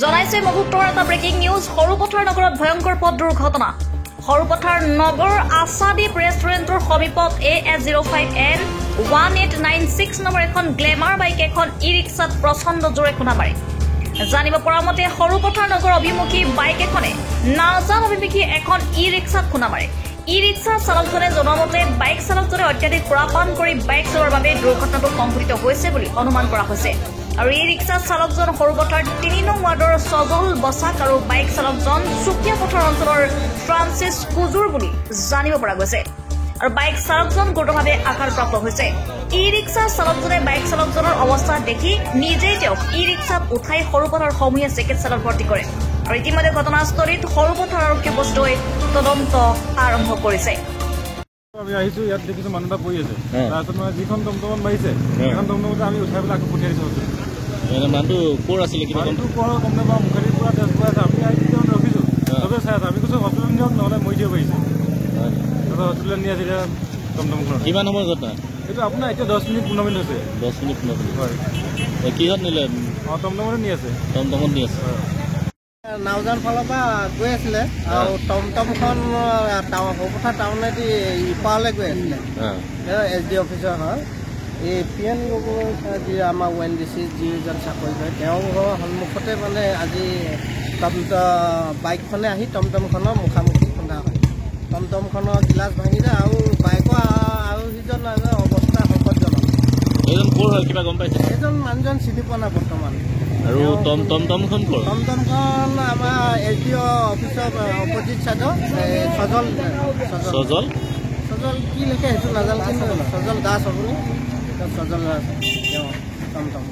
জনাইছে মুহূৰ্তৰ এটা ব্ৰেকিং নিউজ সৰুপথাৰ নগৰত ভয়ংকৰ পথ দুৰ্ঘটনা সৰুপথাৰ নগৰ আছাদীপ ৰেষ্টুৰেণ্টৰ সমীপত AS05N 1896 নম্বৰ এখন গ্লেমাৰ বাইক এখন ই-ৰিক্সাত প্ৰচণ্ড জোৰে খুন্দা মাৰে জানিব পৰা মতে সৰুপথাৰ নগৰ অভিমুখী বাইক এখনে নাজান অভিমুখী এখন ই-ৰিক্সাত খুন্দা মাৰে ই-ৰিক্সা চালকজনে জনোৱামতে বাইক চালকজনে অত্যাধিক সুৰাপান কৰি বাইক চলোৱাৰ বাবে দুৰ্ঘটনাটো সংঘটিত হৈছে বুলি অনুমান কৰা হৈছে আৰু ই-ৰিক্সা চালকজন সৰুপথাৰ ৩ নং ৱাৰ্ডৰ সজল বসাক আৰু বাইক চালকজন সুকিয়া পথাৰ অঞ্চলৰ ফ্ৰান্সিছ কুজুৰ বুলি জানিব পৰা গৈছে আৰু বাইক চালকজন গুৰুতৰভাৱে আঘাতপ্ৰাপ্ত হৈছে ই-ৰিক্সা চালকজনে বাইক চালকজনৰ অৱস্থা দেখি নিজেই তেওঁক ই-ৰিক্সাত উঠাই সৰুপথাৰ সমূহীয়া চিকিৎসালয়ত ভৰ্তি কৰে আৰু ইতিমধ্যে ঘটনাস্থলীত সৰুপথাৰ আৰক্ষী পোষ্ট হৈ তদন্ত আৰম্ভ কৰিছে আমি আহিছো ইয়াত দেখিছো মানুহ এটা পৰি আছে তাৰপিছত মানে যিখন টমটমত মাৰিছে সেইখন টমটমতে আমি উঠাই পেলাই আকৌ পঠিয়াই দিছো মানুহটো ক'ৰ আছিলে কিবা গম নাপাওঁ মুখাৰীৰ পৰা তেজ পৰা আছে আমি আহি তেওঁ ৰখিছো চবে চাই আছে আমি কৈছো হস্পিটেল নিয়ক নহ'লে মৰি দিব পাৰিছে হস্পিটেলত নি আছে এতিয়া টমটমখন কিমান সময় ঘটনা এইটো আপোনাৰ এতিয়া 10 মিনিট 15 মিনিট হৈছে 10 মিনিট 15 মিনিট হয় কিহত নিলে টমটমতে নি আছে টমটমত নি আছে নাওজান ফালৰ পৰা গৈ আছিলে আৰু টমটমখন সৰুপথাৰ টাউনেদি ইপাৰলৈ গৈ আছিলে SD অফিচৰ হয় এই PN গগৈ যি আমাৰ ONDC যিজন চাকৰি কৰে তেওঁৰ সন্মুখতে মানে আজি বাইকখনে আহি টমটমখনৰ মুখামুখি খুন্দা হয় টমটমখনৰ গিলাচ ভাঙি যায় আৰু বাইকৰ আৰু সিজন অৱস্থা সংকটজনক এইজন ক'ৰ হয় কিবা গম পাইছে এইজন মানুহজন চিনি পোৱা নাই বৰ্তমান আৰু টমটমখন ক'ৰ টমটমখন আমাৰ SDO অফিচৰ অপজিট চাইডৰ সজল কি লিখে সেইটো নাজানো কিন্তু সজল দাস আপুনি সজল দাস টমটম